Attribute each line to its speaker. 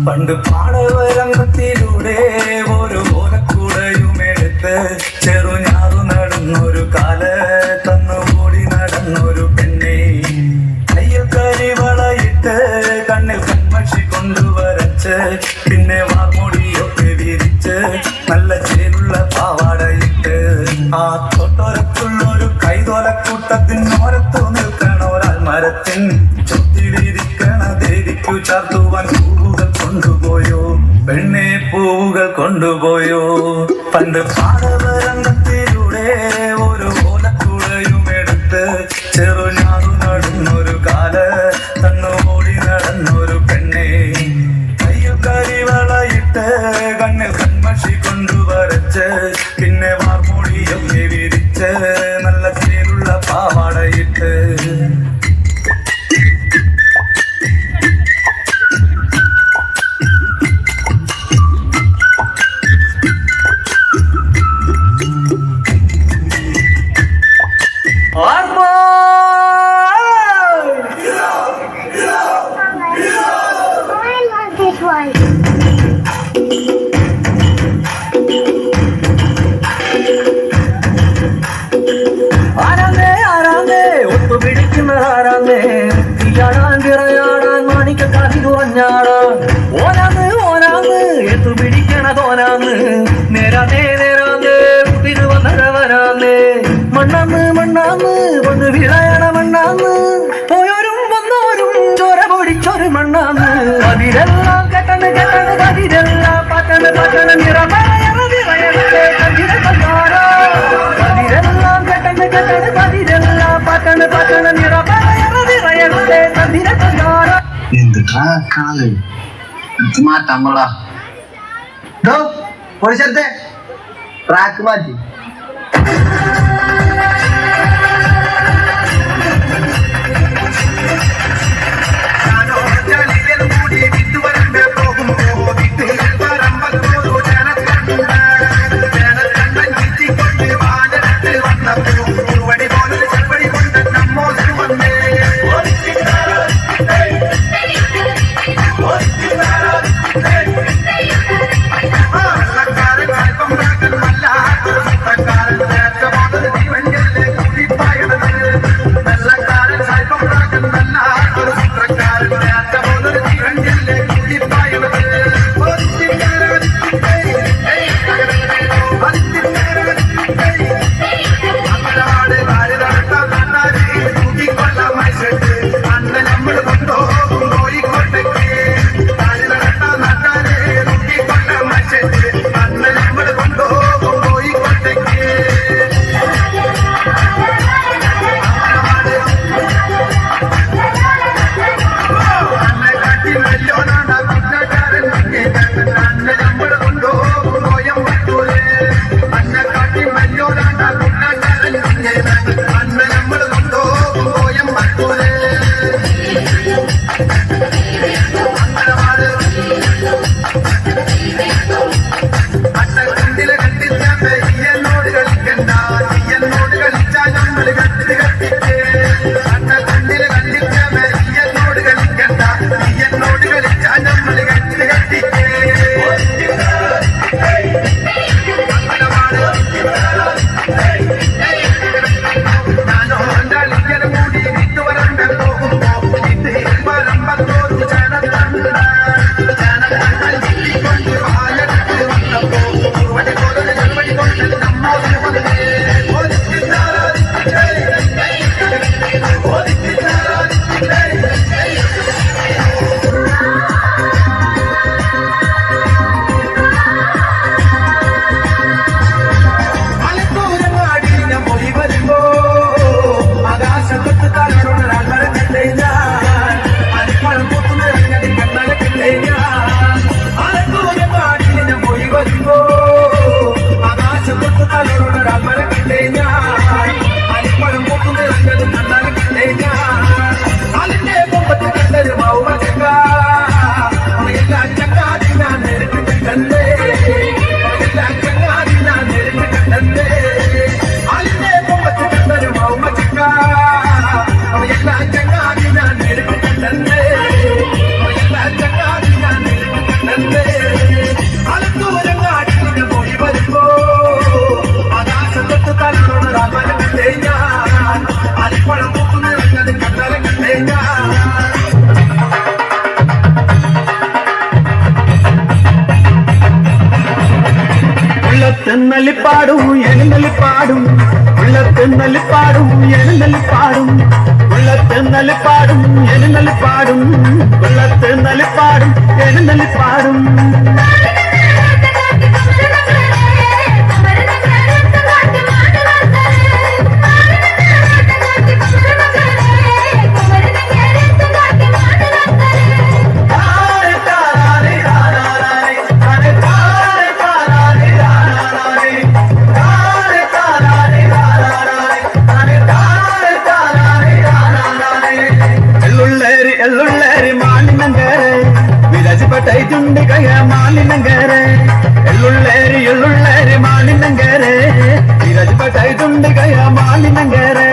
Speaker 1: പണ്ട് പാടവരംഗത്തിലൂടെ ഒരു ഓലക്കൂടയും എടുത്ത് ചെറുഞാറു നടന്നൊരു കാല് തന്നുകൂടി നടന്നൊരു പെണ്ണെ കയ്യിൽ കരിവളയിട്ട് കണ്ണിൽ കൺമഷി കൊണ്ടുവരച്ച് പിന്നെ വാർമൊടിയൊക്കെ വിരിച്ച് നല്ല ചേലുള്ള പാവാടയിട്ട് ആ തൊട്ടൊരത്തുള്ളൊരു കൈതോലക്കൂട്ടത്തിനോരത്തു നിൽക്കണ ഒരാൾ മരത്തിൻ ചുറ്റിലിരിക്കണ ദേവിക്കു ചാർത്തുവാൻ പൂവുകൾ കൊണ്ടുപോയോ പെണ്ണെ പൂവുകൾ കൊണ്ടുപോയോ പണ്ട് പാടവരംഗത്തിലൂടെ ഒരു ഓലക്കൂടയും എടുത്ത് ചെറുഞാറു നടന്നൊരു കാല് തന്നുകൂടി നടന്നൊരു പെണ്ണെ കയ്യിൽ കരിവളയിട്ട് കണ്ണിൽ കൺമഷി കൊണ്ടുവരച്ച് പിന്നെ വാർമൊടിയൊക്കെ വിരിച്ച് നല്ല ചേലുള്ള പാവാടയിട്ട് ാൻ മാണിക്ക കാതിരു അഞ്ഞാടാൻ ഓനാന്ന് ഓനാന്ന് എത്തു പിടിക്കണതോനാന്ന് നേരാന്നേ നേരാന്നേ തിരുവന്നരവനാന്നേ മണ്ണാന്ന് മണ്ണാന്ന് വന്ന് വിളയണ മണ്ണാന്ന് പോയോരും വന്നോരും ചോര പൊടിച്ചൊരു മണ്ണാന്ന് അതിരെല്ലാം കെട്ടണ് കെട്ടണ് അതിരെല്ലാം പറ്റണ് പറ്റണ് അതിരെല്ലാം കെട്ടണ് കെട്ടണ് അതിരെല്ലാം പറ്റണ് പറ്റണ്
Speaker 2: എന്തിട്ടാ കാല് ഇത് മാറ്റാമ്പടാ ഒരു സ്ഥലത്തെ ട്രാക്ക് മാറ്റി
Speaker 1: പാടും എഴുന്നള്ളിപ്പാടും ഉള്ളത്തെന്നള്ളിപ്പാടും എഴുന്നള്ളിപ്പാടും ഉള്ളത്തെന്നള്ളിപ്പാടും എഴുന്നള്ളിപ്പാടും ഉള്ളത്തെന്നള്ളിപ്പാടും എഴുന്നള്ളിപ്പാടും ఎల్లుళ్ళేరి మాలినంగరే విరాజపటై దుండిగయ మాలినంగరే ఎల్లుళ్ళేరి మాలినంగరే విరాజపటై దుండిగయ మాలినంగరే